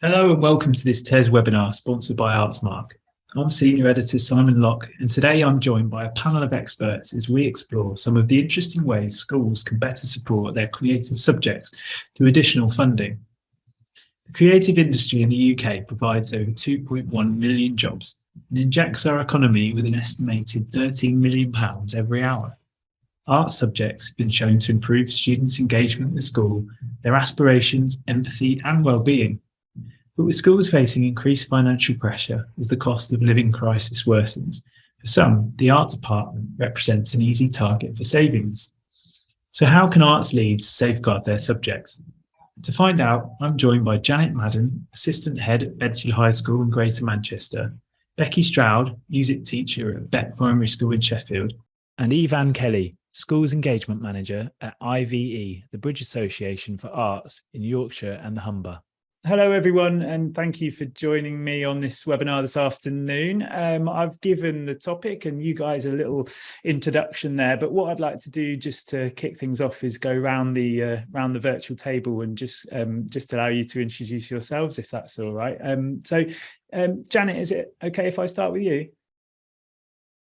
Hello and welcome to this TES webinar sponsored by Artsmark. I'm Senior Editor Simon Locke, and today I'm joined by a panel of experts as we explore some of the interesting ways schools can better support their creative subjects through additional funding. The creative industry in the UK provides over 2.1 million jobs and injects our economy with an estimated £13 million every hour. Art subjects have been shown to improve students' engagement with school, their aspirations, empathy and well-being. But with schools facing increased financial pressure as the cost of living crisis worsens, for some, the art department represents an easy target for savings. So how can arts leads safeguard their subjects? To find out, I'm joined by Janet Madden, Assistant Head at Bedford High School in Greater Manchester, Becky Stroud, Music Teacher at Beck Primary School in Sheffield, and Evan Kelly, Schools Engagement Manager at IVE, the Bridge Association for Arts in Yorkshire and the Humber. Hello, everyone, and thank you for joining me on this webinar this afternoon. I've given the topic and you guys a little introduction there, but what I'd like to do just to kick things off is go round the virtual table and just allow you to introduce yourselves, if that's all right. Janet, is it okay if I start with you?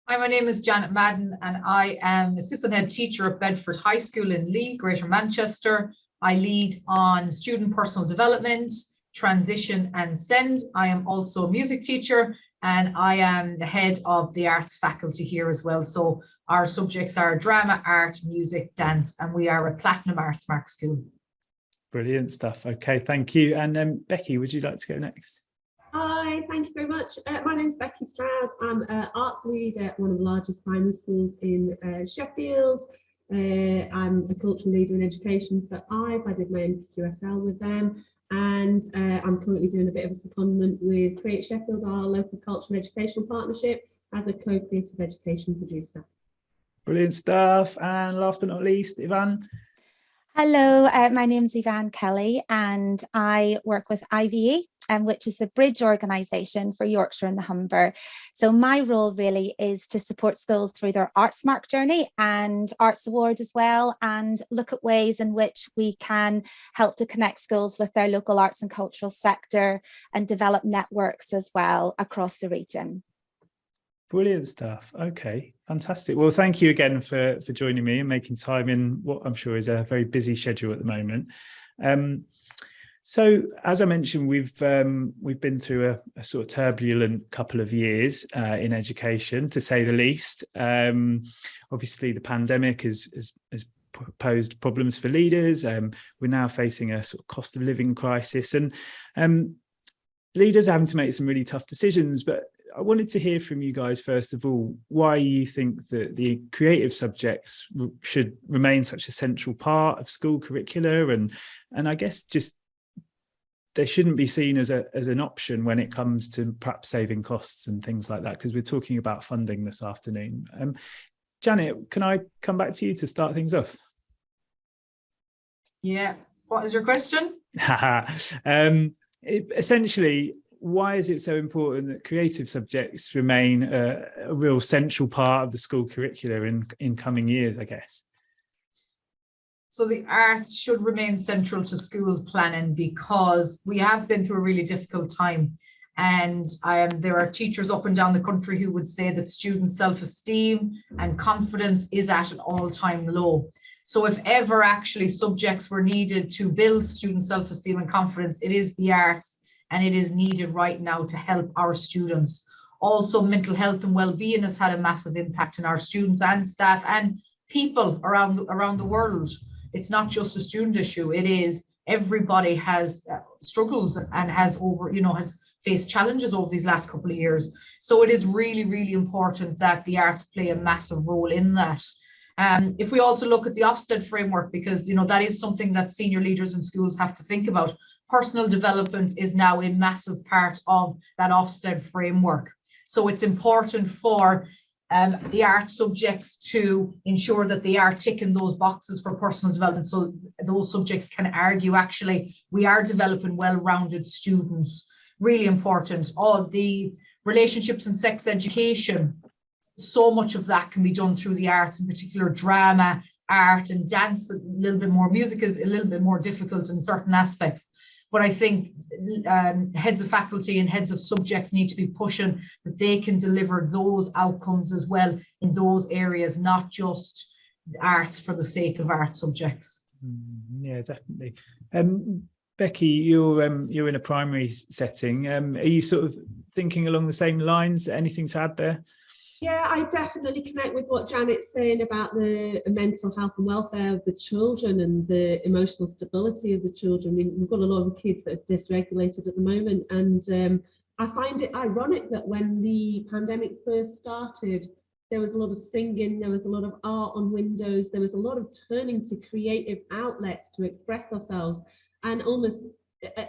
Hi, my name is Janet Madden and I am Assistant Head Teacher at Bedford High School in Lee, Greater Manchester. I lead on student personal development, transition and SEND. I am also a music teacher and I am the head of the arts faculty here as well. So our subjects are drama, art, music, dance, and we are a Platinum Artsmark school. Brilliant stuff. Okay, thank you. And Becky, would you like to go next? Hi, thank you very much. My name is Becky Stroud. I'm an arts lead at one of the largest primary schools in Sheffield. I'm a cultural leader in education for IVE. I did my NQSL with them, and I'm currently doing a bit of a secondment with Create Sheffield, our local cultural and educational partnership, as a co-creative education producer. Brilliant stuff. And last but not least, Yvonne. Hello, my name is Evan Kelly and I work with IVE, which is the bridge organisation for Yorkshire and the Humber. So my role really is to support schools through their Artsmark journey and Arts Award as well, and look at ways in which we can help to connect schools with their local arts and cultural sector and develop networks as well across the region. Brilliant stuff. Okay, fantastic. Well, thank you again for joining me and making time in what I'm sure is a very busy schedule at the moment. So, as I mentioned, we've been through a sort of turbulent couple of years in education, to say the least. Obviously, the pandemic has posed problems for leaders. We're now facing a sort of cost of living crisis, and leaders are having to make some really tough decisions. But I wanted to hear from you guys, first of all, why you think that the creative subjects should remain such a central part of school curricula, and I guess just they shouldn't be seen as an option when it comes to perhaps saving costs and things like that, because we're talking about funding this afternoon. Janet, can I come back to you to start things off? Yeah, what is your question? Essentially, why is it so important that creative subjects remain a real central part of the school curricula in coming years, I guess? So the arts should remain central to schools planning because we have been through a really difficult time. And there are teachers up and down the country who would say that student self-esteem and confidence is at an all-time low. So if ever actually subjects were needed to build student self-esteem and confidence, it is the arts, and it is needed right now to help our students. Also, mental health and well-being has had a massive impact on our students and staff and people around the world. It's not just a student issue. It is everybody has struggles and has faced challenges over these last couple of years. So it is really, really important that the arts play a massive role in that. If we also look at the Ofsted framework, because that is something that senior leaders in schools have to think about. Personal development is now a massive part of that Ofsted framework. So it's important for the art subjects to ensure that they are ticking those boxes for personal development, so those subjects can argue actually we are developing well-rounded students. Really important. All the relationships and sex education, so much of that can be done through the arts, in particular drama, art and dance. A little bit more music is a little bit more difficult in certain aspects, But I think heads of faculty and heads of subjects need to be pushing that they can deliver those outcomes as well in those areas, not just arts for the sake of art subjects. Yeah, definitely. Becky, you're in a primary setting. Are you sort of thinking along the same lines? Anything to add there? Yeah, I definitely connect with what Janet's saying about the mental health and welfare of the children and the emotional stability of the children. We've got a lot of kids that are dysregulated at the moment, and I find it ironic that when the pandemic first started, there was a lot of singing, there was a lot of art on windows, there was a lot of turning to creative outlets to express ourselves, and almost,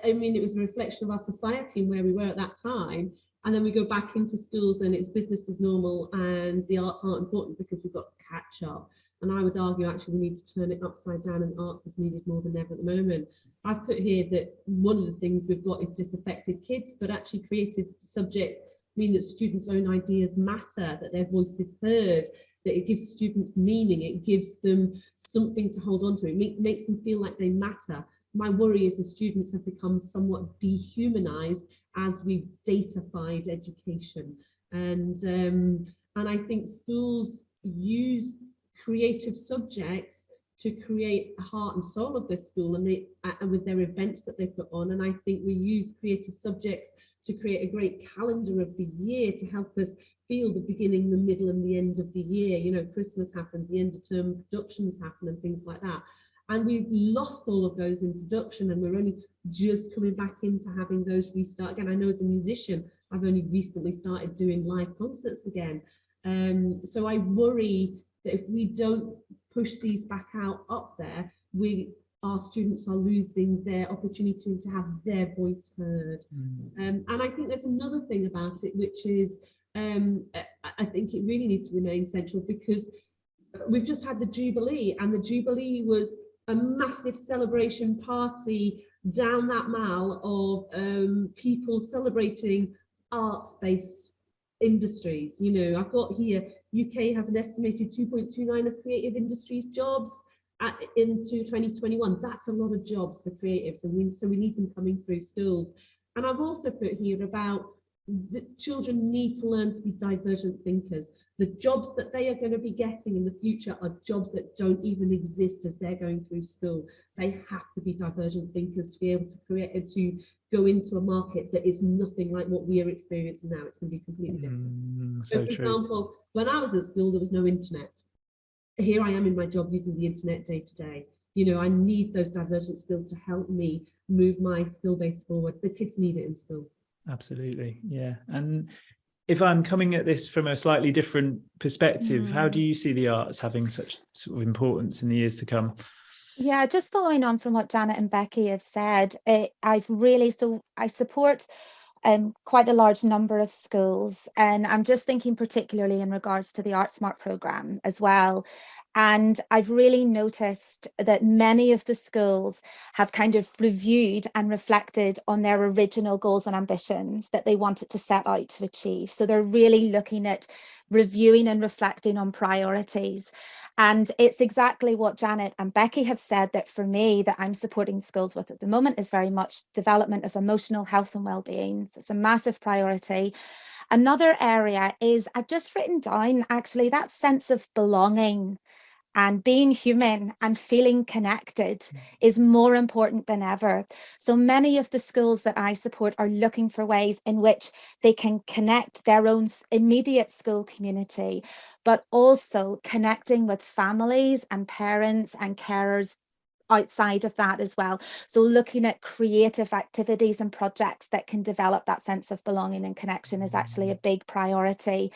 I mean, it was a reflection of our society and where we were at that time. And then we go back into schools and it's business as normal and the arts aren't important because we've got to catch up. And I would argue actually we need to turn it upside down, and arts is needed more than ever at the moment. I've put here that one of the things we've got is disaffected kids, but actually creative subjects mean that students' own ideas matter, that their voice is heard, that it gives students meaning, it gives them something to hold on to, it makes them feel like they matter. My worry is the students have become somewhat dehumanized as we've datafied education, and I think schools use creative subjects to create a heart and soul of their school, and with their events that they put on. And I think we use creative subjects to create a great calendar of the year to help us feel the beginning, the middle, and the end of the year. You know, Christmas happens, the end of term productions happen, and things like that. And we've lost all of those in production, and we're only just coming back into having those restart again. I know as a musician, I've only recently started doing live concerts again. So I worry that if we don't push these back out up there, our students are losing their opportunity to have their voice heard. And I think there's another thing about it, which is I think it really needs to remain central, because we've just had the Jubilee, and the Jubilee was a massive celebration party down that mall of people celebrating arts-based industries. You know, I've got here, UK has an estimated 2.29 of creative industries jobs into 2021. That's a lot of jobs for creatives, and so we need them coming through schools. And I've also put here about the children need to learn to be divergent thinkers. The jobs that they are going to be getting in the future are jobs that don't even exist as they're going through school. They have to be divergent thinkers to be able to create, to go into a market that is nothing like what we are experiencing now. It's going to be completely different. So for example, when I was at school, there was no internet. Here I am in my job using the internet day to day. You know, I need those divergent skills to help me move my skill base forward. The kids need it in school. Absolutely, yeah. And if I'm coming at this from a slightly different perspective, how do you see the arts having such sort of importance in the years to come? Yeah, just following on from what Janet and Becky have said, I support quite a large number of schools, and I'm just thinking particularly in regards to the ArtSmart programme as well. And I've really noticed that many of the schools have kind of reviewed and reflected on their original goals and ambitions that they wanted to set out to achieve. So they're really looking at reviewing and reflecting on priorities. And it's exactly what Janet and Becky have said that for me, that I'm supporting schools with at the moment, is very much development of emotional health and well-being. So it's a massive priority. Another area is, I've just written down actually that sense of belonging and being human and feeling connected is more important than ever. So many of the schools that I support are looking for ways in which they can connect their own immediate school community, but also connecting with families and parents and carers outside of that as well. So looking at creative activities and projects that can develop that sense of belonging and connection is actually a big priority.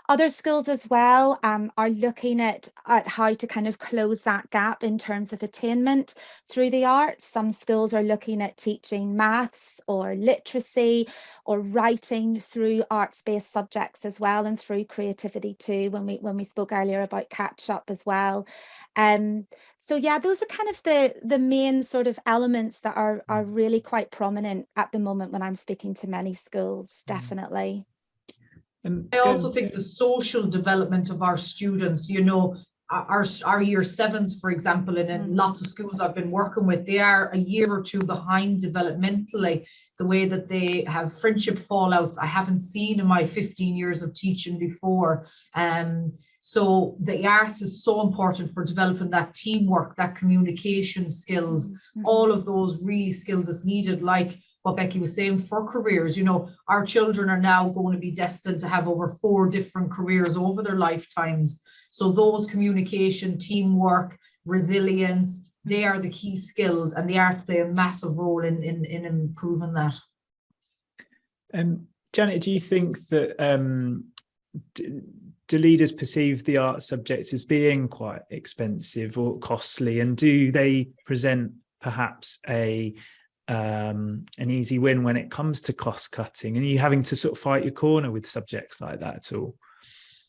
Other schools as well are looking at how to kind of close that gap in terms of attainment through the arts. Some schools are looking at teaching maths or literacy or writing through arts-based subjects as well, and through creativity too, when we spoke earlier about catch up as well. So yeah, those are kind of the main sort of elements that are really quite prominent at the moment when I'm speaking to many schools, definitely. I also think the social development of our students, you know, our year sevens, for example, and in lots of schools I've been working with, they are a year or two behind developmentally. The way that they have friendship fallouts, I haven't seen in my 15 years of teaching before. So the arts is so important for developing that teamwork, that communication skills, all of those really skills that's needed, like what Becky was saying, for careers. You know, our children are now going to be destined to have over 4 different careers over their lifetimes. So those communication, teamwork, resilience, they are the key skills, and the arts play a massive role in improving that. Janet, do you think that do leaders perceive the art subject as being quite expensive or costly, and do they present perhaps an easy win when it comes to cost cutting? And are you having to sort of fight your corner with subjects like that at all?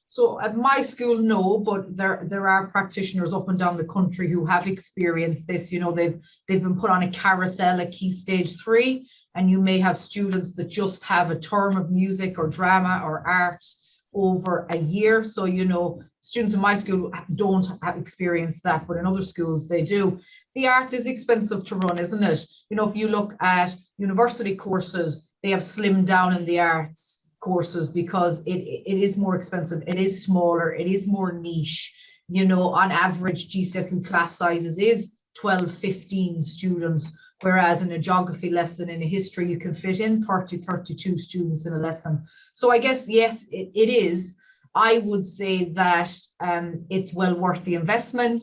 So at my school, no, but there are practitioners up and down the country who have experienced this. You know, they've been put on a carousel at Key Stage 3, and you may have students that just have a term of music or drama or art over a year. So, you know, students in my school don't have experienced that, but in other schools they do. The art is expensive to run, isn't it? You know, if you look at university courses, they have slimmed down in the arts courses because it is more expensive, it is smaller, it is more niche. You know, on average GCSE class sizes is 12-15 students, whereas in a geography lesson, in a history, you can fit in 30-32 students in a lesson. So I guess, yes, it is. I would say that it's well worth the investment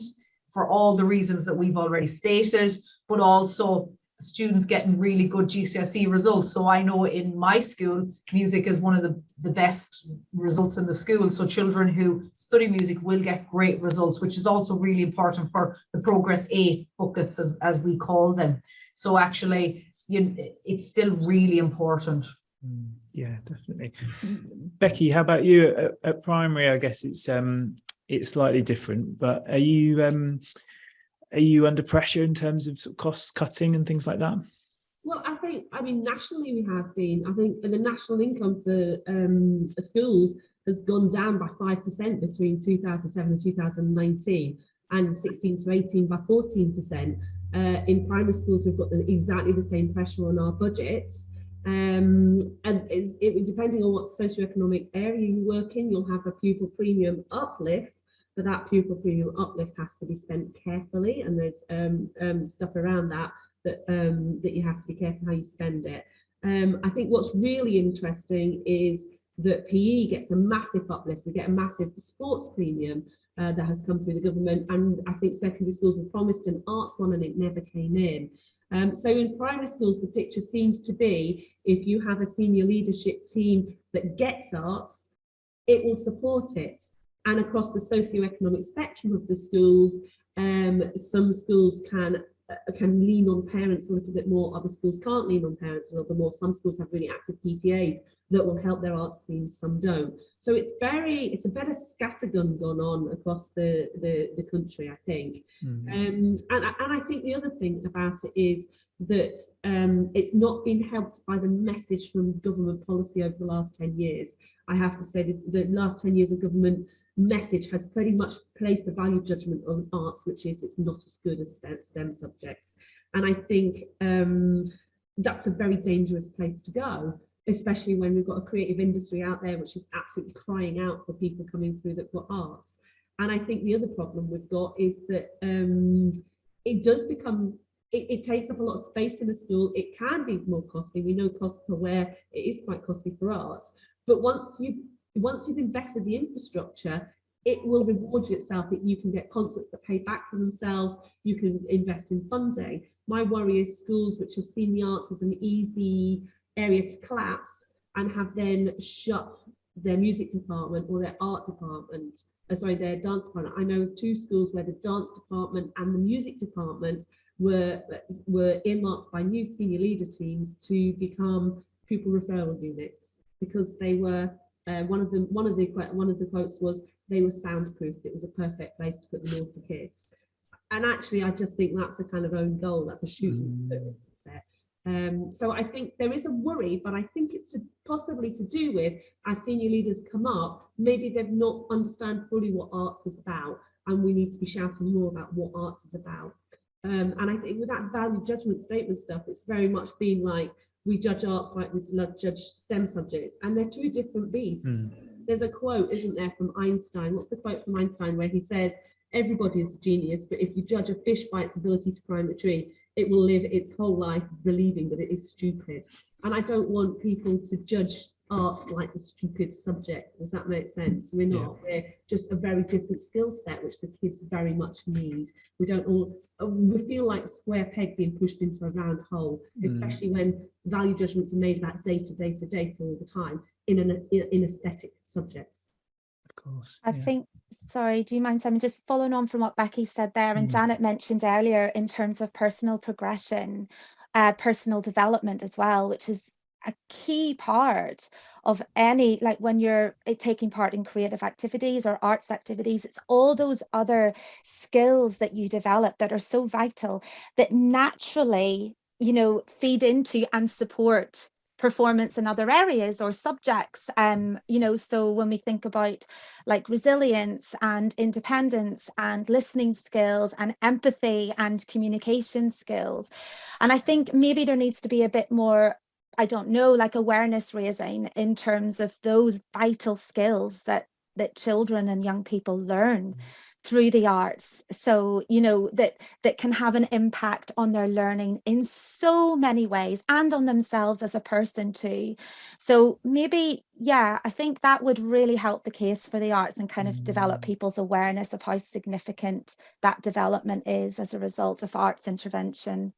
for all the reasons that we've already stated, but also students getting really good GCSE results. So I know in my school, music is one of the best results in the school. So children who study music will get great results, which is also really important for the Progress 8 buckets, as we call them. So actually, it's still really important. Yeah, definitely. Becky, how about you at primary? I guess it's slightly different, but are you under pressure in terms of sort of cost cutting and things like that? Well, I mean, nationally we have been. I think the national income for schools has gone down by 5% between 2007 and 2019, and 16 to 18 by 14%. In primary schools, we've got exactly the same pressure on our budgets. And depending on what socioeconomic area you work in, you'll have a pupil premium uplift. But that pupil premium uplift has to be spent carefully, and there's stuff around that you have to be careful how you spend it. I think what's really interesting is that PE gets a massive uplift. We get a massive sports premium that has come through the government, and I think secondary schools were promised an arts one and it never came in. So in primary schools, the picture seems to be, if you have a senior leadership team that gets arts, it will support it. And across the socioeconomic spectrum of the schools, some schools can lean on parents a little bit more, other schools can't lean on parents a little bit more. Some schools have really active PTAs that will help their arts teams, some don't. So it's a better scattergun gone on across the country, I think. And I think the other thing about it is that it's not been helped by the message from government policy over the last 10 years. I have to say that the last 10 years of government message has pretty much placed a value judgment on arts, which is it's not as good as STEM subjects. And I think that's a very dangerous place to go, especially when we've got a creative industry out there which is absolutely crying out for people coming through that got arts. And I think the other problem we've got is that it does become, it takes up a lot of space in the school. It can be more costly. We know cost per wear, it is quite costly for arts. But once you've invested the infrastructure, it will reward you itself. That you can get concerts that pay back for themselves. You can invest in funding. My worry is schools which have seen the arts as an easy area to collapse and have then shut their music department or their art department, their dance department. I know of 2 schools where the dance department and the music department were earmarked by new senior leader teams to become pupil referral units, because they were one of the quotes was they were soundproofed. It was a perfect place to put the naughty kids. And actually, I just think that's a kind of own goal. That's a shooting set. So I think there is a worry, but I think it's possibly to do with, as senior leaders come up, maybe they've not understand fully what arts is about. and we need to be shouting more about what arts is about. And I think with that value judgment statement stuff, it's very much been like, we judge arts like we judge STEM subjects, and they're two different beasts. There's a quote, isn't there, from Einstein? What's the quote from Einstein where he says, everybody is a genius, but if you judge a fish by its ability to climb a tree, it will live its whole life believing that it is stupid. And I don't want people to judge arts like the stupid subjects. Does that make sense? We're not. We're just a very different skill set, which the kids very much need. We don't all, we feel like a square peg being pushed into a round hole, especially when value judgments are made about data all the time in aesthetic subjects. Of course. I think, sorry, do you mind, Simon, just following on from what Becky said there, and Janet mentioned earlier in terms of personal progression, personal development as well, which is a key part of any, like when you're taking part in creative activities or arts activities, it's all those other skills that you develop that are so vital, that naturally, you know, feed into and support performance in other areas or subjects. You know, so when we think about like resilience and independence and listening skills and empathy and communication skills, and I think maybe there needs to be a bit more, I don't know, like awareness raising in terms of those vital skills that children and young people learn through the arts. So, you know, that can have an impact on their learning in so many ways, and on themselves as a person too. So maybe, yeah, I think that would really help the case for the arts and kind of develop people's awareness of how significant that development is as a result of arts intervention.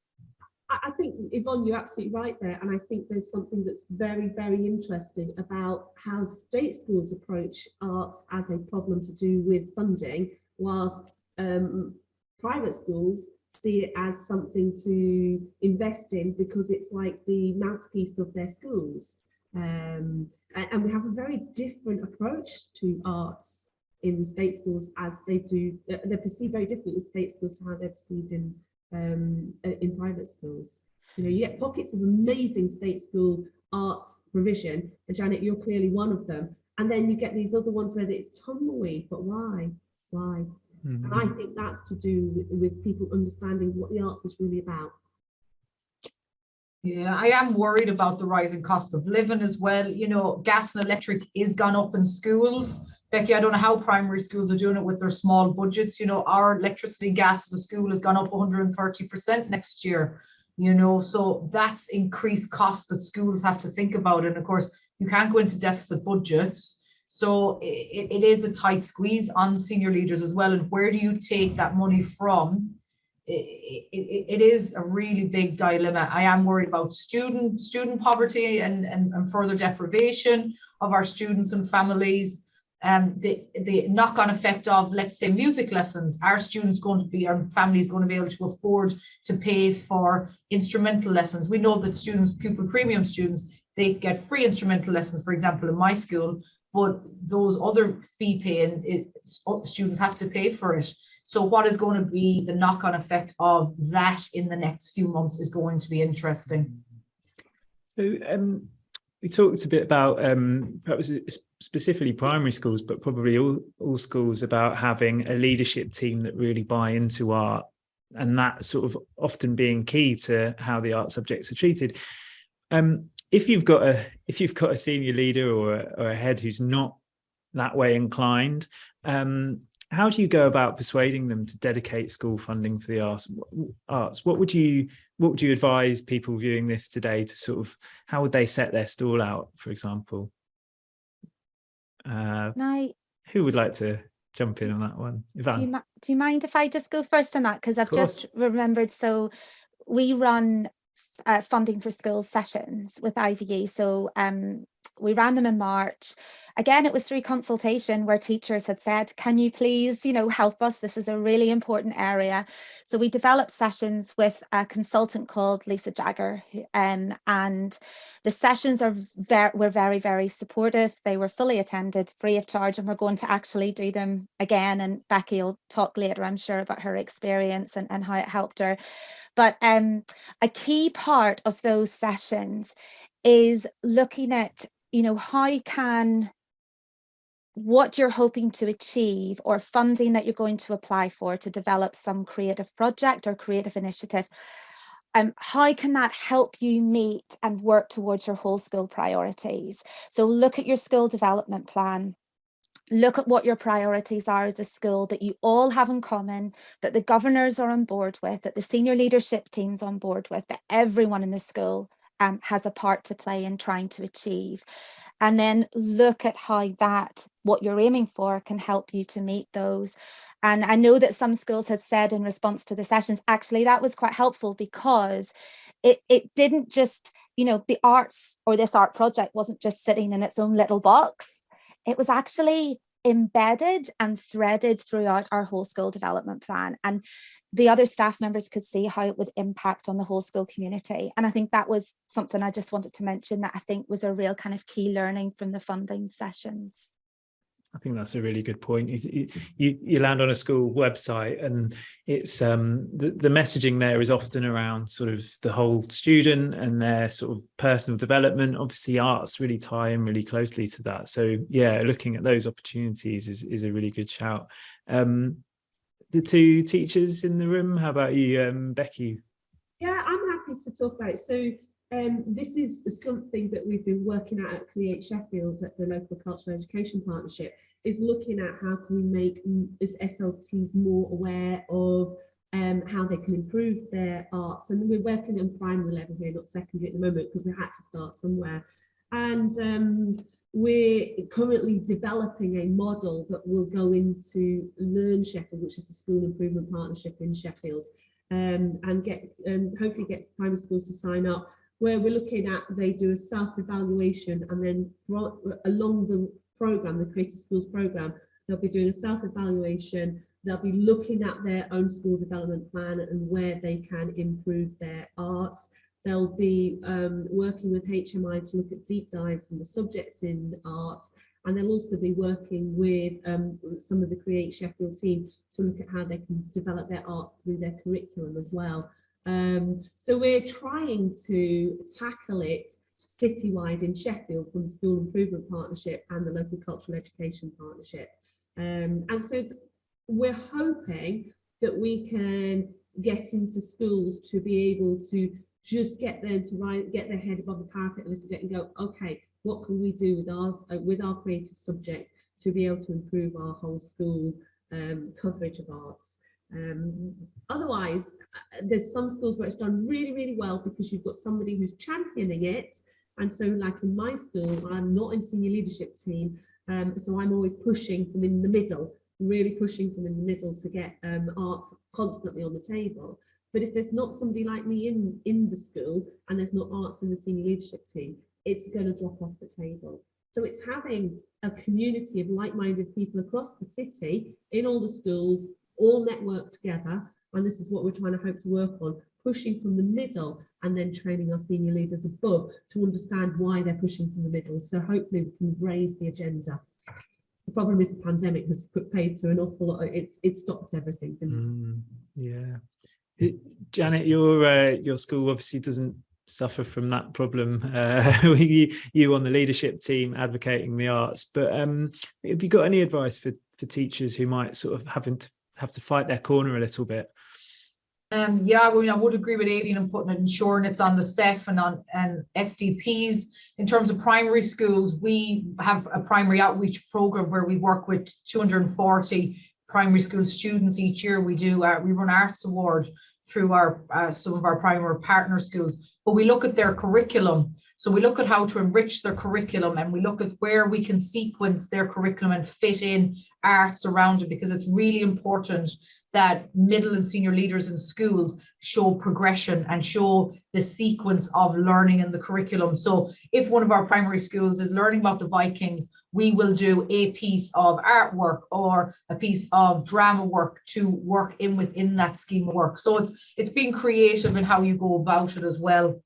I think, Yvonne, you're absolutely right there. And I think there's something that's very, very interesting about how state schools approach arts as a problem to do with funding, whilst private schools see it as something to invest in because it's like the mouthpiece of their schools. And we have a very different approach to arts in state schools as they do, they're perceived very differently in state schools to how they're perceived in private schools. You know, you get pockets of amazing state school arts provision, and Janet, you're clearly one of them. And then you get these other ones where it's tumbleweed, but why? And I think that's to do with people understanding what the arts is really about. Yeah, I am worried about the rising cost of living as well. You know, gas and electric is gone up in schools. Becky, I don't know how primary schools are doing it with their small budgets. You know, our electricity, gas as a school has gone up 130% next year, you know, so that's increased cost that schools have to think about. And of course, you can't go into deficit budgets. So it is a tight squeeze on senior leaders as well. And where do you take that money from? It is a really big dilemma. I am worried about student poverty and further deprivation of our students and families. The knock-on effect of, let's say, music lessons. Our students going to be, our families going to be able to afford to pay for instrumental lessons. We know that students, pupil premium students, they get free instrumental lessons, for example, in my school, but those other fee paying students have to pay for it. So what is going to be the knock-on effect of that in the next few months is going to be interesting. So we talked a bit about perhaps specifically primary schools, but probably all schools, about having a leadership team that really buy into art, and that sort of often being key to how the art subjects are treated. If you've got a senior leader or a head who's not that way inclined, how do you go about persuading them to dedicate school funding for the arts? What would you advise people viewing this today to sort of, how would they set their stall out, for example? Who would like to jump in on that one? Yvonne? Do you mind if I just go first on that? Because I've just remembered. So we run funding for schools sessions with IVE. So we ran them in March. Again, it was through consultation where teachers had said, can you please, you know, help us? This is a really important area. So we developed sessions with a consultant called Lisa Jagger, and the sessions were very, very supportive. They were fully attended, free of charge, and we're going to actually do them again. And Becky will talk later, I'm sure, about her experience and how it helped her. But a key part of those sessions is looking at, you know, how can what you're hoping to achieve or funding that you're going to apply for to develop some creative project or creative initiative. How can that help you meet and work towards your whole school priorities? So look at your school development plan. Look at what your priorities are as a school that you all have in common, that the governors are on board with, that the senior leadership team's on board with, that everyone in the school has a part to play in trying to achieve. And then look at how that, what you're aiming for, can help you to meet those. And I know that some schools had said in response to the sessions, actually, that was quite helpful because it didn't just, you know, the arts or this art project wasn't just sitting in its own little box. It was actually embedded and threaded throughout our whole school development plan. And the other staff members could see how it would impact on the whole school community. And I think that was something I just wanted to mention that I think was a real kind of key learning from the funding sessions. I think that's a really good point. You land on a school website, and it's the messaging there is often around sort of the whole student and their sort of personal development. Obviously, arts really tie in really closely to that. So yeah, looking at those opportunities is a really good shout. The two teachers in the room, how about you, Becky? Yeah, I'm happy to talk about it. So this is something that we've been working at Create Sheffield at the Local Cultural Education Partnership, is looking at how can we make SLTs more aware of how they can improve their arts. And we're working on primary level here, not secondary at the moment, because we had to start somewhere. And we're currently developing a model that will go into Learn Sheffield, which is the School Improvement Partnership in Sheffield, and hopefully get primary schools to sign up, where we're looking at, they do a self-evaluation, and then along the program, the Creative Schools program, they'll be doing a self-evaluation, they'll be looking at their own school development plan and where they can improve their arts. They'll be working with HMI to look at deep dives in the subjects in arts, and they'll also be working with some of the Create Sheffield team to look at how they can develop their arts through their curriculum as well. So we're trying to tackle it citywide in Sheffield from the School Improvement Partnership and the Local Cultural Education Partnership. And so we're hoping that we can get into schools to be able to just get them to get their head above the parapet a little bit and go, okay, what can we do with our creative subjects to be able to improve our whole school coverage of arts. Otherwise, there's some schools where it's done really, really well because you've got somebody who's championing it. And so like in my school, I'm not in senior leadership team, so I'm always pushing from in the middle, really pushing from in the middle to get arts constantly on the table. But if there's not somebody like me in the school and there's not arts in the senior leadership team, it's going to drop off the table. So it's having a community of like-minded people across the city in all the schools, all networked together. And this is what we're trying to hope to work on, pushing from the middle and then training our senior leaders above to understand why they're pushing from the middle. So hopefully we can raise the agenda. The problem is the pandemic has paid to an awful lot. It stopped everything, didn't it? Yeah. Janet, your school obviously doesn't suffer from that problem. You on the leadership team advocating the arts, but have you got any advice for teachers who might sort of have to fight their corner a little bit? Yeah, well, I would agree with Avian and putting it, ensuring it's on the SEF and SDPs. In terms of primary schools, we have a primary outreach program where we work with 240 primary school students each year. We run Arts Award through our some of our primary partner schools, but we look at their curriculum. So we look at how to enrich their curriculum, and we look at where we can sequence their curriculum and fit in arts around it, because it's really important that middle and senior leaders in schools show progression and show the sequence of learning in the curriculum. So if one of our primary schools is learning about the Vikings, we will do a piece of artwork or a piece of drama work to work within that scheme of work. So it's being creative in how you go about it as well.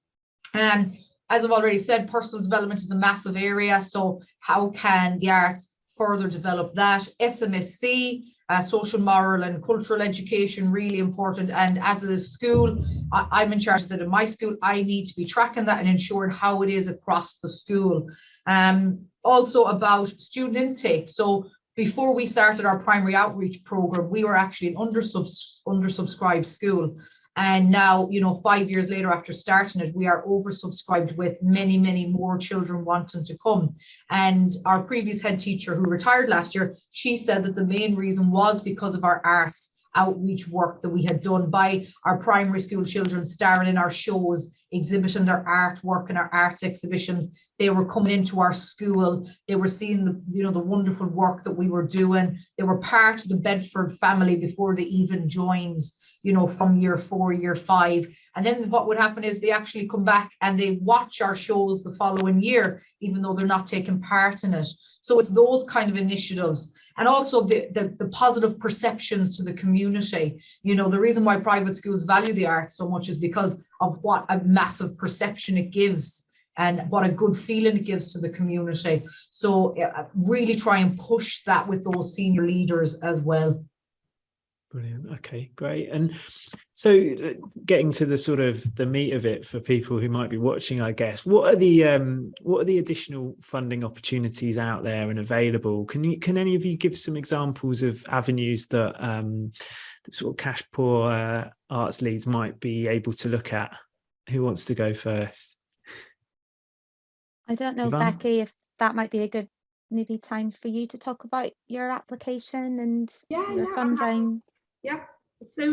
And as I've already said, personal development is a massive area. So how can the arts further develop that? SMSC, social, moral and cultural education, really important. And as a school, I'm in charge of that in my school. I need to be tracking that and ensuring how it is across the school. Also about student intake. So before we started our primary outreach program, we were actually an undersubscribed school. And now, 5 years later after starting it, we are oversubscribed with many, many more children wanting to come. And our previous head teacher, who retired last year, she said that the main reason was because of our arts outreach work that we had done by our primary school children starring in our shows, exhibiting their artwork in our art exhibitions. They were coming into our school. They were seeing the wonderful work that we were doing. They were part of the Bedford family before they even joined, from year 4, year 5. And then what would happen is they actually come back and they watch our shows the following year, even though they're not taking part in it. So it's those kind of initiatives. And also the positive perceptions to the community. The reason why private schools value the arts so much is because of what a massive perception it gives and what a good feeling it gives to the community. So really try and push that with those senior leaders as well. Brilliant. Okay, great. And so getting to the sort of the meat of it for people who might be watching, I guess, what are the additional funding opportunities out there and available? Can any of you give some examples of avenues that sort of cash poor arts leads might be able to look at? Who wants to go first? I don't know, Yvonne? Becky, if that might be a good maybe time for you to talk about your application and your funding. Yeah. So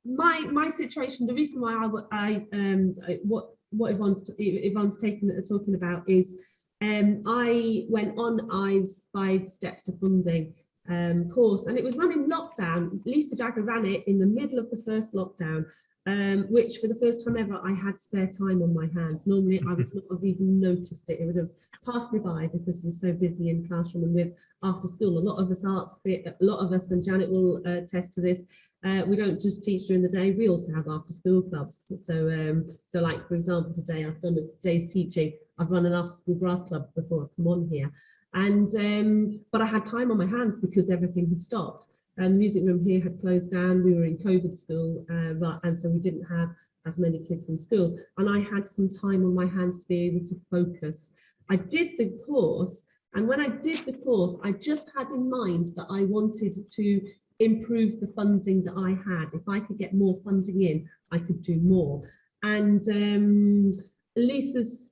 my situation, the reason why what Yvonne's talking about is I went on Ives 5 Steps to Funding course, and it was run in lockdown. Lisa Jagger ran it in the middle of the first lockdown, which for the first time ever I had spare time on my hands. Normally I would not have even noticed it. It would have passed me by because we're so busy in classroom and with after school. A lot of us, and Janet will attest to this, we don't just teach during the day, we also have after school clubs. So like for example, today I've done a day's teaching. I've run an after school grass club before I've come on here. And but I had time on my hands because everything had stopped. And the music room here had closed down. We were in COVID school, and so we didn't have as many kids in school. And I had some time on my hands to be able to focus. I did the course, and when I did the course, I just had in mind that I wanted to improve the funding that I had. If I could get more funding in, I could do more. And Lisa's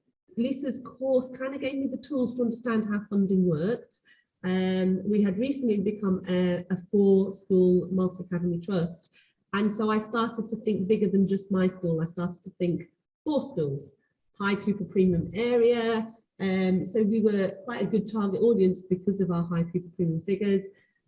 course kind of gave me the tools to understand how funding worked. We had recently become a 4-school multi-academy trust. And so I started to think bigger than just my school. I started to think 4 schools, high pupil premium area. So we were quite a good target audience because of our high pupil premium figures.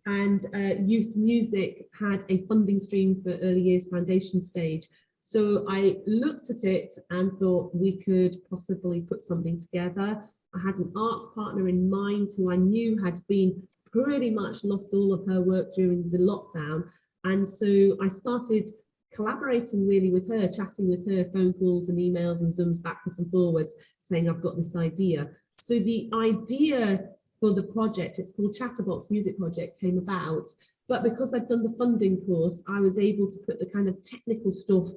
And youth music had a funding stream for early years foundation stage. So I looked at it and thought we could possibly put something together. I had an arts partner in mind who I knew had been pretty much lost all of her work during the lockdown. And so I started collaborating really with her, chatting with her, phone calls and emails and Zooms backwards and forwards, saying I've got this idea. So the idea for the project, it's called Chatterbox Music Project, came about. But because I'd done the funding course, I was able to put the kind of technical stuff,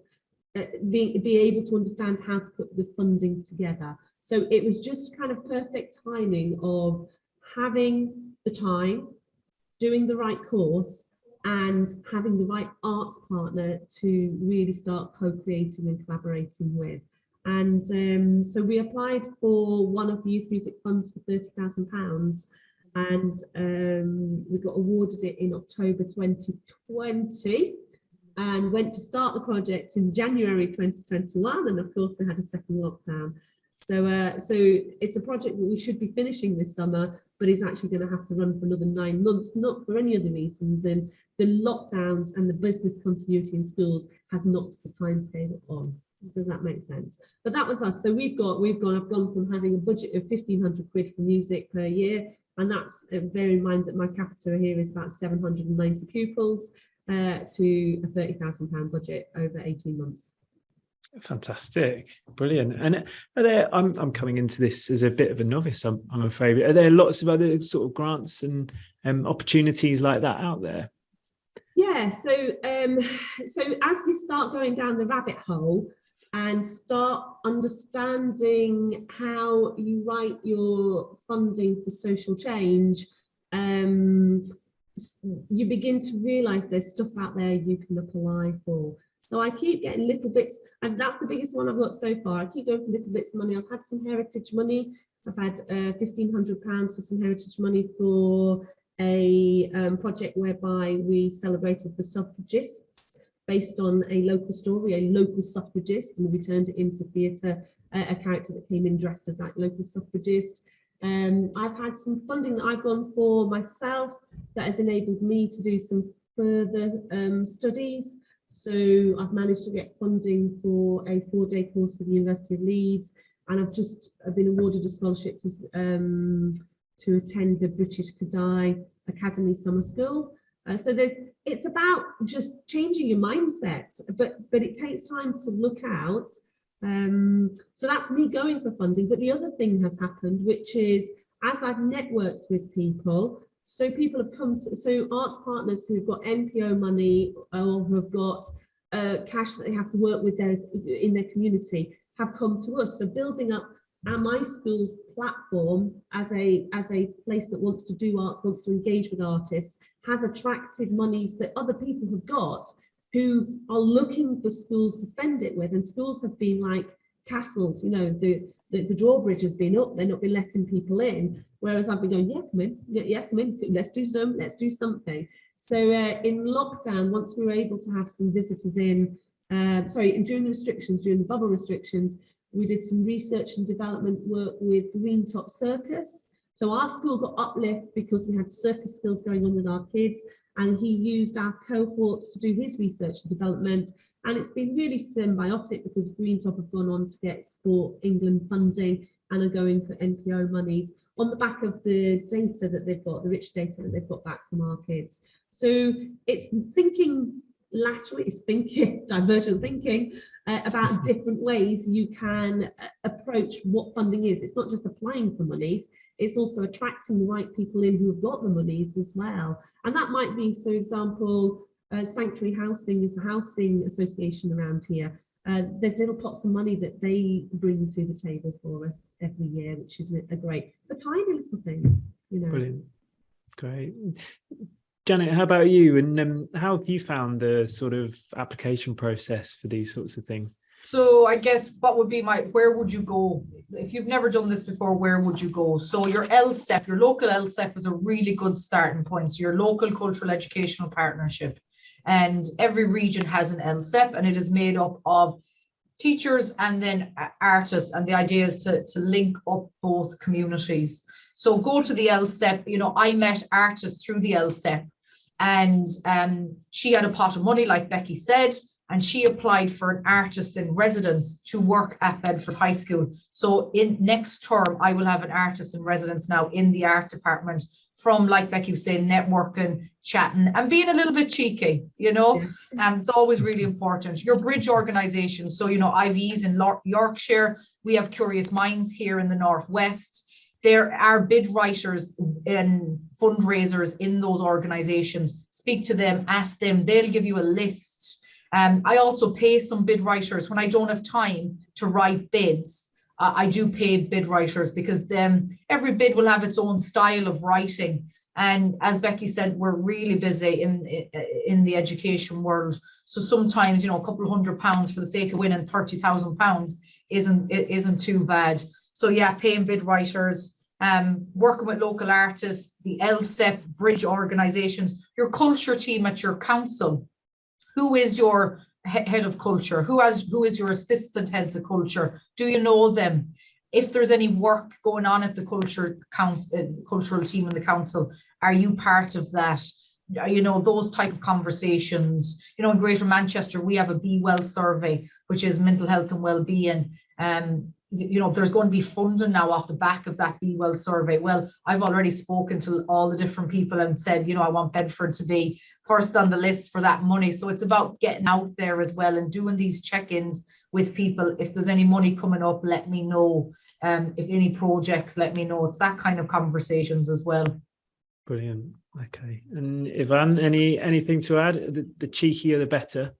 be able to understand how to put the funding together. So it was just kind of perfect timing of having the time, doing the right course, and having the right arts partner to really start co-creating and collaborating with. And so we applied for one of the Youth Music Funds for £30,000, and we got awarded it in October 2020 and went to start the project in January 2021, and of course we had a second lockdown. So it's a project that we should be finishing this summer, but it's actually going to have to run for another 9 months, not for any other reason than the lockdowns and the business continuity in schools has knocked the timescale on. Does that make sense? But that was us. So I've gone from having a budget of 1,500 quid for music per year, and that's bear in mind that my capita here is about 790 pupils, to a £30,000 budget over 18 months. Fantastic, brilliant. And are there, I'm coming into this as a bit of a novice, I'm afraid, but are there lots of other sort of grants and opportunities like that out there? Yeah, so as you start going down the rabbit hole and start understanding how you write your funding for social change, you begin to realise there's stuff out there you can apply for. So I keep getting little bits, and that's the biggest one I've got so far. I keep going for little bits of money. I've had some heritage money. I've had £1,500 for some heritage money for a project whereby we celebrated the suffragists based on a local story, a local suffragist, and we turned it into theatre, a character that came in dressed as that local suffragist. I've had some funding that I've gone for myself that has enabled me to do some further studies. So I've managed to get funding for a 4-day course for the University of Leeds, and I've been awarded a scholarship to attend the British Kadai Academy Summer School. So it's about just changing your mindset, but it takes time to look out. So that's me going for funding. But the other thing has happened, which is as I've networked with people, so people have come to, so arts partners who've got NPO money or who have got cash that they have to work with in their community have come to us. So building up my school's platform as a place that wants to do arts, wants to engage with artists, has attracted monies that other people have got who are looking for schools to spend it with. And schools have been like castles, you know, the drawbridge has been up, they're not been letting people in. Whereas I've been going, yeah, come in, yeah, come in, let's do something. So in lockdown, once we were able to have some visitors in, during the bubble restrictions, we did some research and development work with Green Top Circus. So our school got uplift because we had circus skills going on with our kids, and he used our cohorts to do his research and development. And it's been really symbiotic because Green Top have gone on to get Sport England funding and are going for NPO monies on the back of the data that they've got, the rich data that they've got back from our kids. So it's thinking laterally, it's divergent thinking about different ways you can approach what funding is. It's not just applying for monies, it's also attracting the right people in who have got the monies as well. And that might be, so example, Sanctuary Housing is the housing association around here. There's little pots of money that they bring to the table for us every year, which is a great, the tiny little things, you know. Brilliant, great. Janet, how about you? And how have you found the sort of application process for these sorts of things? So I guess what would be where would you go? If you've never done this before, where would you go? So your LSEP, your local LSEP is a really good starting point. So your local cultural educational partnership. And every region has an LSEP, and it is made up of teachers and then artists. And the idea is to link up both communities. So go to the LSEP. You know, I met artists through the LSEP, and she had a pot of money, like Becky said, and she applied for an artist in residence to work at Bedford High School. So in next term, I will have an artist in residence now in the art department, from, like Becky was saying, networking, chatting, and being a little bit cheeky, you know. It's always really important. Your bridge organisation, so, you know, IVEs in Yorkshire, we have Curious Minds here in the Northwest. There are bid writers and fundraisers in those organisations. Speak to them, ask them, they'll give you a list. I also pay some bid writers when I don't have time to write bids. I do pay bid writers because every bid will have its own style of writing. And as Becky said, we're really busy in the education world. So sometimes, you know, a couple of £100 for the sake of winning £30,000 isn't too bad. So yeah, paying bid writers, working with local artists, the LSEP, bridge organisations, your culture team at your council. Who is your head of culture? Who is your assistant heads of culture? Do you know them? If there's any work going on at the cultural team in the council, are you part of that? You know, those type of conversations. You know, in Greater Manchester, we have a Be Well survey, which is mental health and well-being. You know, there's going to be funding now off the back of that Be Well survey. Well, I've already spoken to all the different people and said, you know, I want Bedford to be first on the list for that money. So it's about getting out there as well and doing these check-ins with people. If there's any money coming up, let me know. If any projects, let me know. It's that kind of conversations as well. Brilliant. Okay. And Ivan, anything to add? The cheekier, the better.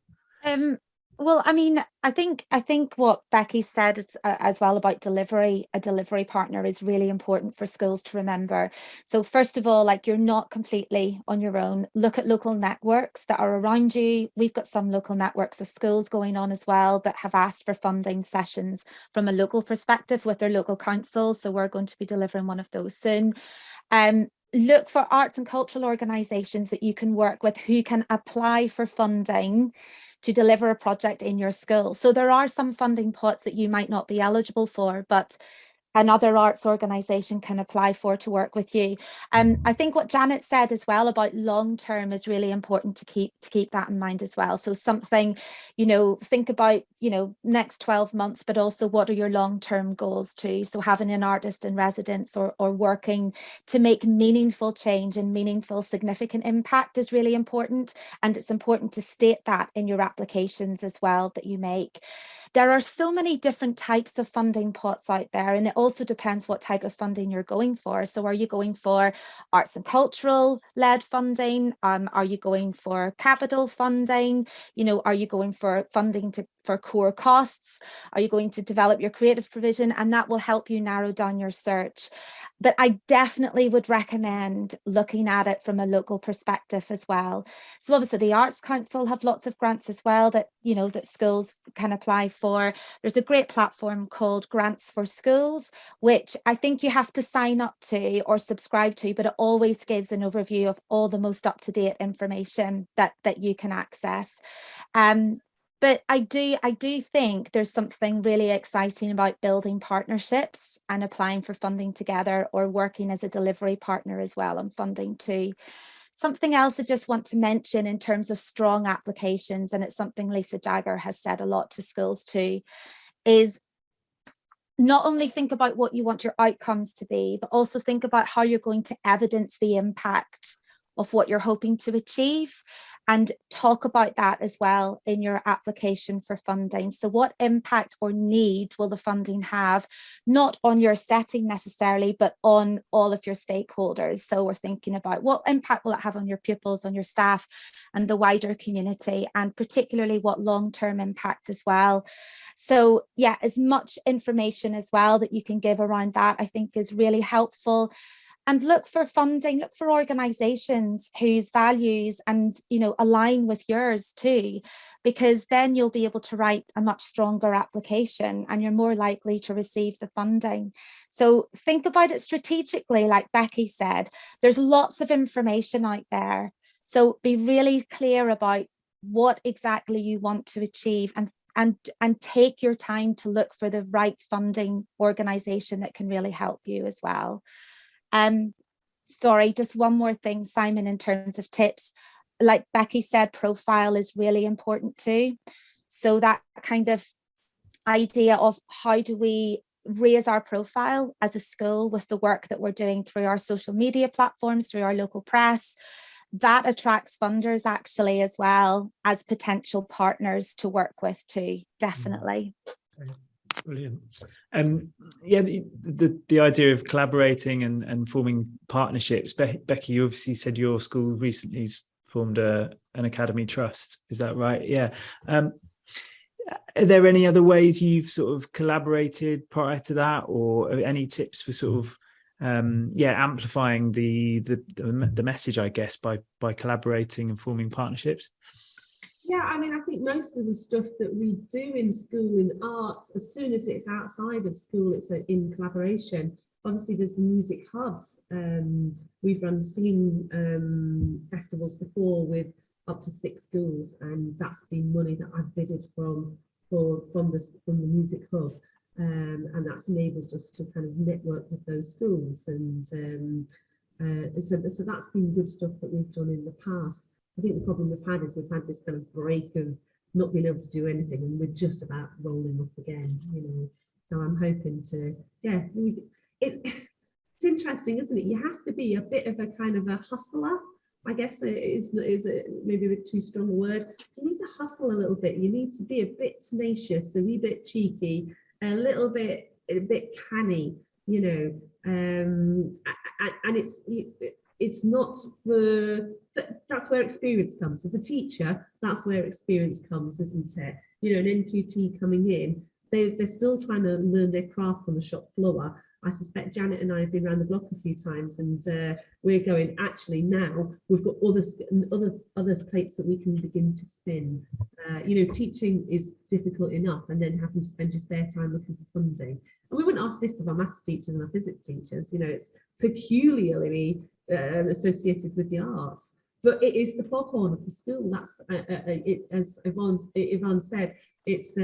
Well, I mean, I think what Becky said is, as well about delivery, a delivery partner is really important for schools to remember. So first of all, like, you're not completely on your own. Look at local networks that are around you. We've got some local networks of schools going on as well that have asked for funding sessions from a local perspective with their local councils. So we're going to be delivering one of those soon. Look for arts and cultural organisations that you can work with who can apply for funding to deliver a project in your school. So there are some funding pots that you might not be eligible for, but another arts organisation can apply for to work with you. I think what Janet said as well about long term is really important to keep that in mind as well. So something, think about, next 12 months, but also what are your long term goals too. So having an artist in residence or working to make meaningful change and meaningful significant impact is really important. And it's important to state that in your applications as well that you make. There are so many different types of funding pots out there, and it also depends what type of funding you're going for. So are you going for arts and cultural led funding? Are you going for capital funding? Are you going for funding for core costs? Are you going to develop your creative provision? And that will help you narrow down your search. But I definitely would recommend looking at it from a local perspective as well. So obviously the Arts Council have lots of grants as well that, that schools can apply for. There's a great platform called Grants for Schools, which I think you have to sign up to or subscribe to, but it always gives an overview of all the most up-to-date information that you can access. But I do think there's something really exciting about building partnerships and applying for funding together, or working as a delivery partner as well on funding too. Something else I just want to mention in terms of strong applications, and it's something Lisa Jagger has said a lot to schools too, is not only think about what you want your outcomes to be, but also think about how you're going to evidence the impact of what you're hoping to achieve, and talk about that as well in your application for funding. So what impact or need will the funding have, not on your setting necessarily, but on all of your stakeholders? So we're thinking about what impact will it have on your pupils, on your staff and the wider community, and particularly what long-term impact as well. So yeah, as much information as well that you can give around that, I think is really helpful. And look for funding, look for organizations whose values and, align with yours too, because then you'll be able to write a much stronger application and you're more likely to receive the funding. So think about it strategically, like Becky said, there's lots of information out there. So be really clear about what exactly you want to achieve, and take your time to look for the right funding organization that can really help you as well. Sorry, just one more thing, Simon, in terms of tips. Like Becky said, profile is really important too. So that kind of idea of how do we raise our profile as a school with the work that we're doing through our social media platforms, through our local press, that attracts funders actually as well as potential partners to work with too, definitely. Brilliant. Yeah, the idea of collaborating and forming partnerships. Becky, you obviously said your school recently formed an academy trust. Is that right? Yeah. Are there any other ways you've sort of collaborated prior to that, or any tips for sort of amplifying the message, I guess, by collaborating and forming partnerships? Yeah, I mean, I think most of the stuff that we do in school in arts, as soon as it's outside of school, it's in collaboration. Obviously, there's the music hubs. We've run singing festivals before with up to 6 schools, and that's been money that I've bidded from the music hub, and that's enabled us to kind of network with those schools, and so that's been good stuff that we've done in the past. I think the problem we've had is we've had this kind of break of not being able to do anything, and we're just about rolling up again, So I'm hoping to, it's interesting, isn't it? You have to be a bit of a kind of a hustler. I guess it is maybe a bit too strong a word. You need to hustle a little bit. You need to be a bit tenacious, a wee bit cheeky, a bit canny, and it's not that's where experience comes. As a teacher, that's where experience comes, isn't it? You know, an NQT coming in, they're still trying to learn their craft on the shop floor. I suspect Janet and I have been around the block a few times, and we're going, actually now we've got other plates that we can begin to spin. You know, teaching is difficult enough, and then having to spend your spare time looking for funding. And we wouldn't ask this of our maths teachers and our physics teachers. You know, it's peculiarly associated with the arts, but it is the foghorn of the school. That's it, as Yvonne said. It's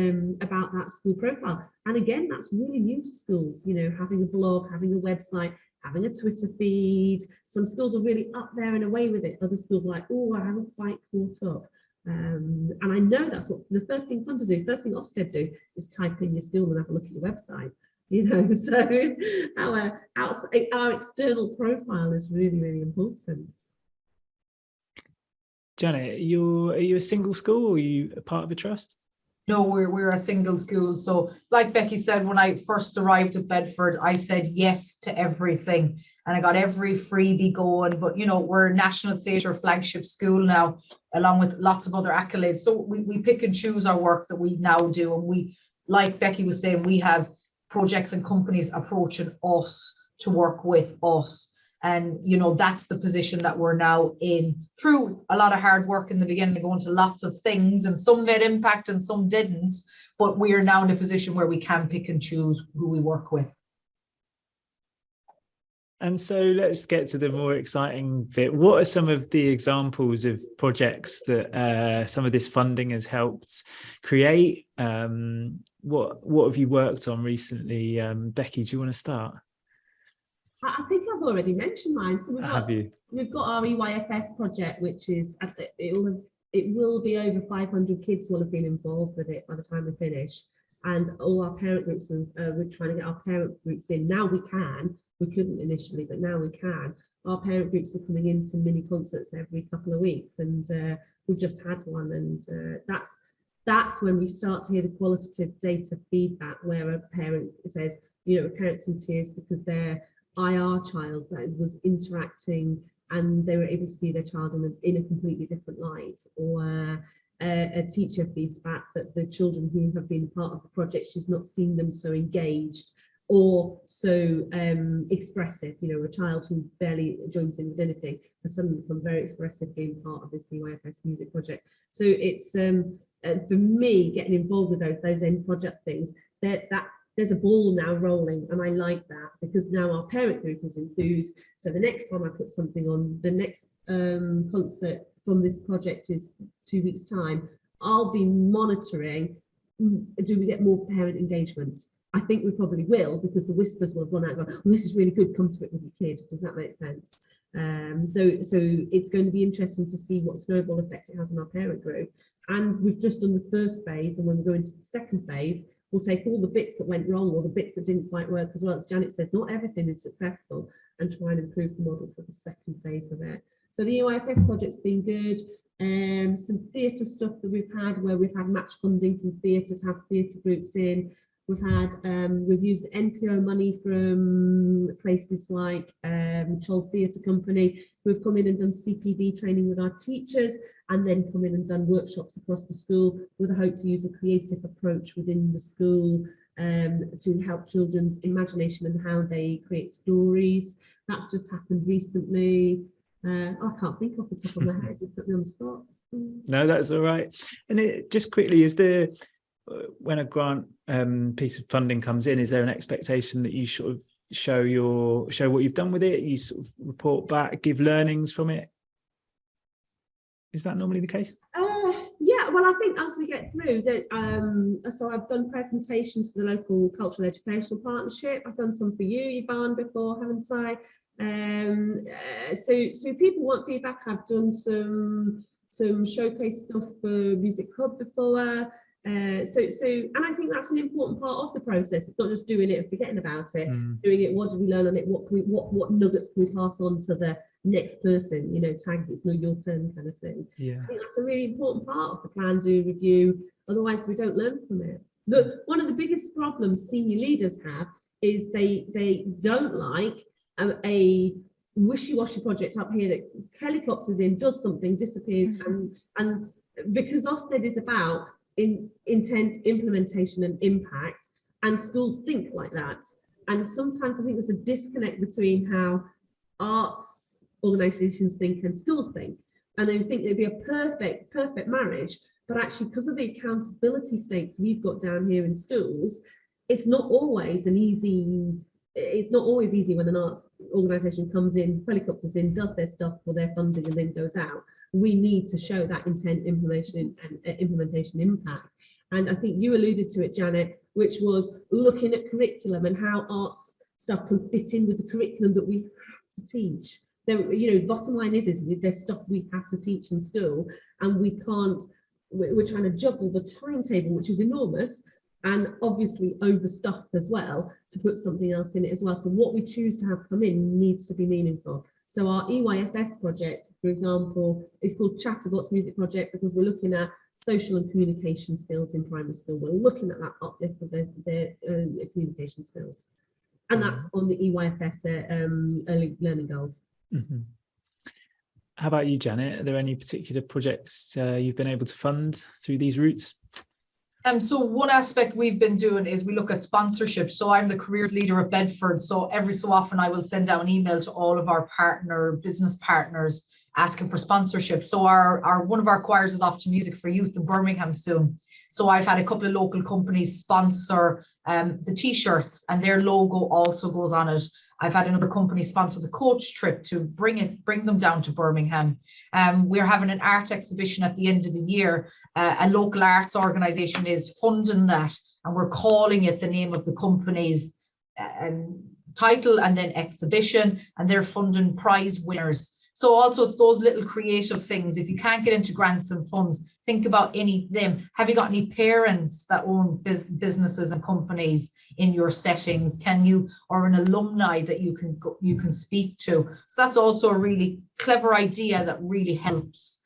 about that school profile. And again, that's really new to schools, you know, having a blog, having a website, having a Twitter feed. Some schools are really up there and away with it. Other schools are like, oh, I haven't quite caught up. And I know that's what the first thing punters do, first thing Ofsted do is type in your school and have a look at your website. You know, so our external profile is really, really important. Janet, are you a single school, or are you a part of a trust? No, we're a single school. So like Becky said, when I first arrived at Bedford, I said yes to everything and I got every freebie going. But, you know, we're a National Theatre flagship school now, along with lots of other accolades. So we pick and choose our work that we now do. And we, like Becky was saying, we have projects and companies approaching us to work with us. And, you know, that's the position that we're now in, through a lot of hard work in the beginning, going to lots of things, and some made impact and some didn't. But we are now in a position where we can pick and choose who we work with. And so let's get to the more exciting bit. What are some of the examples of projects that some of this funding has helped create? What have you worked on recently? Becky, do you want to start? I think I've already mentioned mine. So we've got our EYFS project, which is it will be over 500 kids will have been involved with it by the time we finish, and all our parent groups. We're trying to get our parent groups in now. We couldn't initially, but now we can. Our parent groups are coming into mini concerts every couple of weeks, and we've just had one, and that's when we start to hear the qualitative data feedback, where a parent says, you know, a parent's in tears because their IR child that was interacting and they were able to see their child in a completely different light, or a teacher feeds back that the children who have been part of the project, she's not seen them so engaged or so expressive. You know, a child who barely joins in with anything has suddenly become very expressive being part of this EYFS music project. So it's for me, getting involved with those end project things, that there's a ball now rolling, and I like that, because now our parent group is enthused. So the next time I put something on, the next concert from this project is 2 weeks' time, I'll be monitoring, do we get more parent engagement? I think we probably will, because the whispers will have gone out and go, well, this is really good, come to it with your kid. Does that make sense? So it's going to be interesting to see what snowball effect it has on our parent group. And we've just done the first phase, and when we go into the second phase, we'll take all the bits that went wrong or the bits that didn't quite work as well. As Janet says, not everything is successful, and try and improve the model for the second phase of it. So the EYFS project's been good. Some theatre stuff that we've had, where we've had match funding from theatre to have theatre groups in. We've used NPO money from places like Chol Theatre Company, who have come in and done CPD training with our teachers, and then come in and done workshops across the school with a hope to use a creative approach within the school to help children's imagination and how they create stories. That's just happened recently. I can't think off the top of my head. You put me on the spot. No, that's all right. And it, just quickly, is there, when a grant piece of funding comes in, is there an expectation that you sort of show what you've done with it? You sort of report back, give learnings from it? Is that normally the case? Yeah, well, I think as we get through that, so I've done presentations for the local cultural educational partnership. I've done some for you, Yvonne, before, haven't I? So people want feedback. I've done some showcase stuff for Music Hub before. And I think that's an important part of the process. It's not just doing it and forgetting about it. Doing it, what do we learn on it? What nuggets can we pass on to the next person? You know, tag, it's not your turn kind of thing. Yeah, I think that's a really important part of the plan, do, review. Otherwise, we don't learn from it. But one of the biggest problems senior leaders have is they don't like a wishy-washy project up here that helicopters in, does something, disappears, and because Ofsted is about intent, implementation and impact, and schools think like that. And sometimes I think there's a disconnect between how arts organisations think and schools think, and they think it'd be a perfect marriage, but actually because of the accountability stakes we've got down here in schools, it's not always easy when an arts organisation comes in, helicopters in, does their stuff for their funding and then goes out. We need to show that intent, implementation and implementation impact. And I think you alluded to it, Janet, which was looking at curriculum and how arts stuff can fit in with the curriculum that we have to teach. There, you know, bottom line is there's stuff we have to teach in school, and we can't. We're trying to juggle the timetable, which is enormous, and obviously overstuffed as well, to put something else in it as well. So what we choose to have come in needs to be meaningful. So our EYFS project, for example, is called Chatterbox Music Project, because we're looking at social and communication skills in primary school. We're looking at that uplift of their communication skills. And that's on the EYFS early learning goals. Mm-hmm. How about you, Janet? Are there any particular projects you've been able to fund through these routes? So one aspect we've been doing is we look at sponsorship. So I'm the careers leader at Bedford. So every so often I will send out an email to all of our business partners asking for sponsorship. So our one of our choirs is off to Music for Youth in Birmingham soon. So I've had a couple of local companies sponsor the t-shirts, and their logo also goes on it. I've had another company sponsor the coach trip to bring them down to Birmingham. We're having an art exhibition at the end of the year. A local arts organisation is funding that, and we're calling it the name of the company's title and then exhibition, and they're funding prize winners. So also it's those little creative things. If you can't get into grants and funds, think about any of them. Have you got any parents that own businesses and companies in your settings? Can you, or an alumni that you can speak to? So that's also a really clever idea that really helps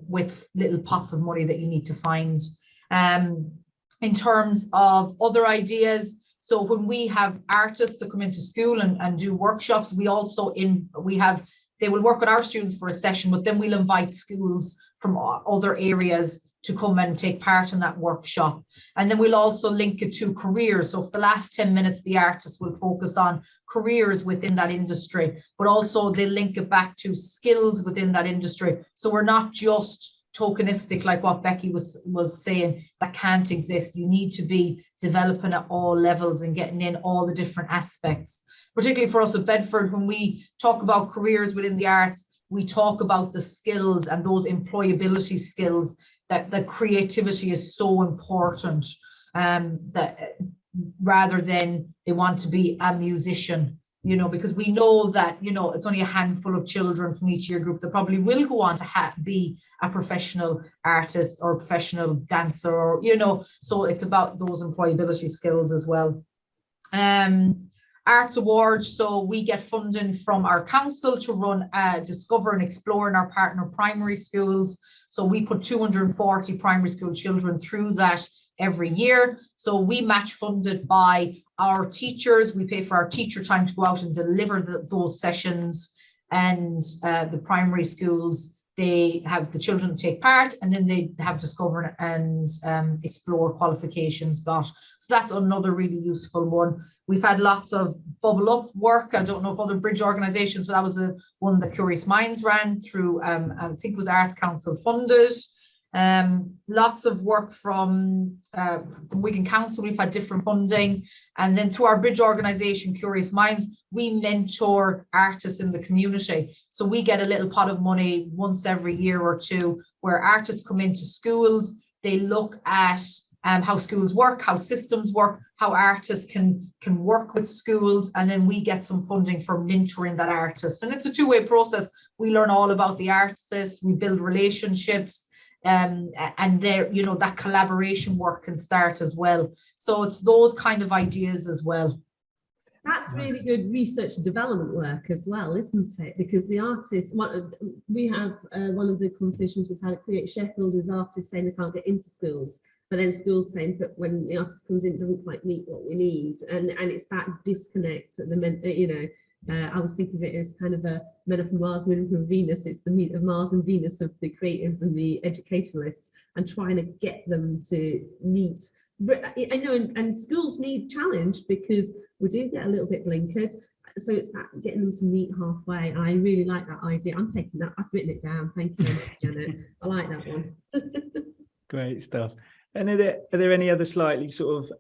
with little pots of money that you need to find. In terms of other ideas, so when we have artists that come into school and do workshops, we also they will work with our students for a session, but then we'll invite schools from other areas to come and take part in that workshop. And then we'll also link it to careers. So for the last 10 minutes, the artist will focus on careers within that industry, but also they link it back to skills within that industry. So we're not just tokenistic, like what Becky was saying, that can't exist. You need to be developing at all levels and getting in all the different aspects. Particularly for us at Bedford, when we talk about careers within the arts, we talk about the skills and those employability skills, that the creativity is so important, that rather than they want to be a musician, you know, because we know that, you know, it's only a handful of children from each year group that probably will go on to be a professional artist or a professional dancer, or, you know, so it's about those employability skills as well. Arts Awards, so we get funding from our council to run Discover and Explore in our partner primary schools. So we put 240 primary school children through that every year. So we match funded by our teachers. We pay for our teacher time to go out and deliver those sessions, and the primary schools, they have the children take part, and then they have Discover and Explore qualifications got. So that's another really useful one. We've had lots of bubble up work. I don't know if other bridge organisations, but that was the one that Curious Minds ran through, I think it was Arts Council funded. Lots of work from Wigan Council, we've had different funding. And then through our bridge organisation, Curious Minds, we mentor artists in the community. So we get a little pot of money once every year or two, where artists come into schools, they look at how schools work, how systems work, how artists can work with schools, and then we get some funding for mentoring that artist. And it's a two-way process. We learn all about the artists, we build relationships, and there, you know, that collaboration work can start as well. So it's those kind of ideas as well. That's really good research and development work as well, isn't it? Because the artists, we have one of the conversations we've had at Create Sheffield is artists saying they can't get into schools. But then schools saying that when the artist comes in, it doesn't quite meet what we need, and it's that disconnect, I was thinking of it as kind of a men are from Mars, women from Venus. It's the meet of Mars and Venus of the creatives and the educationalists, and trying to get them to meet. I know, and schools need challenge because we do get a little bit blinkered. So it's that getting them to meet halfway. I really like that idea. I'm taking that. I've written it down. Thank you very much, Janet. I like that one. Great stuff. And are there any other slightly sort of,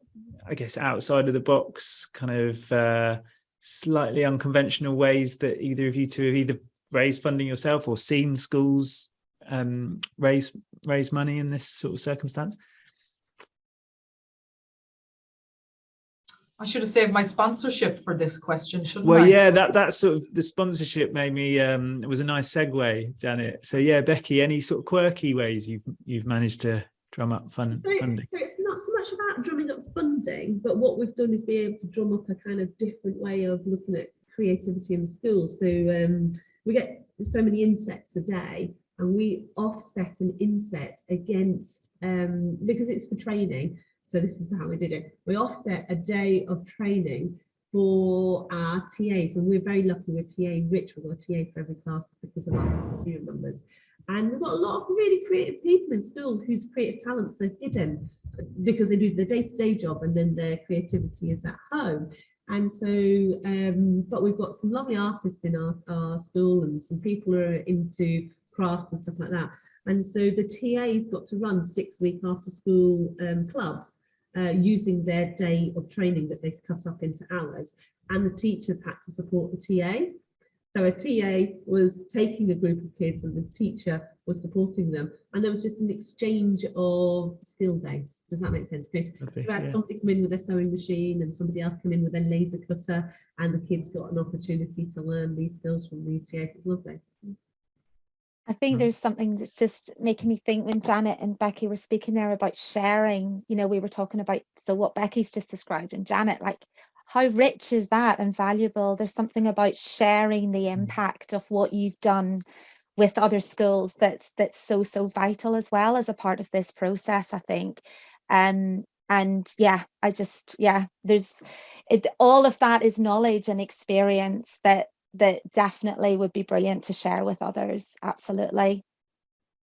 I guess, outside of the box, kind of slightly unconventional ways that either of you two have either raised funding yourself or seen schools raise money in this sort of circumstance? I should have saved my sponsorship for this question, shouldn't I? Well, yeah, that sort of the sponsorship made me it was a nice segue, Janet. So yeah, Becky, any sort of quirky ways you've managed to drum up funding? So it's not so much about drumming up funding, but what we've done is be able to drum up a kind of different way of looking at creativity in the schools. So we get so many insets a day, and we offset an inset against because it's for training. So this is how we did it. We offset a day of training for our TAs, and we're very lucky with TA Rich. We've got a TA for every class because of our student numbers. And we've got a lot of really creative people in school whose creative talents are hidden because they do the day-to-day job and then their creativity is at home. And so, but we've got some lovely artists in our school, and some people who are into craft and stuff like that. And so the TAs got to run 6-week after school clubs using their day of training that they cut up into hours, and the teachers had to support the TA. So a TA was taking a group of kids and the teacher was supporting them, and there was just an exchange of skill days. Does that make sense? Good. So we had somebody come in with a sewing machine and somebody else come in with a laser cutter, and the kids got an opportunity to learn these skills from these TAs. It's lovely. I think there's something that's just making me think when Janet and Becky were speaking there about sharing, you know, we were talking about, so what Becky's just described, and Janet, like, how rich is that and valuable? There's something about sharing the impact of what you've done with other schools that's so vital as well as a part of this process, I think. And yeah, there's all of that is knowledge and experience that definitely would be brilliant to share with others. Absolutely.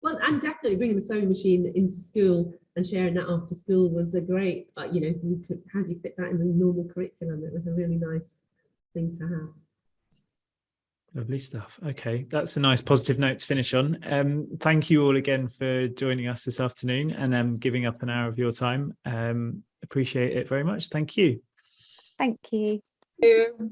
Well, and definitely bringing the sewing machine into school and sharing that after school was a great, you know, how do you fit that in the normal curriculum? It was a really nice thing to have. Lovely stuff. Okay, that's a nice positive note to finish on. Thank you all again for joining us this afternoon and giving up an hour of your time. Appreciate it very much. Thank you. Thank you. Thank you.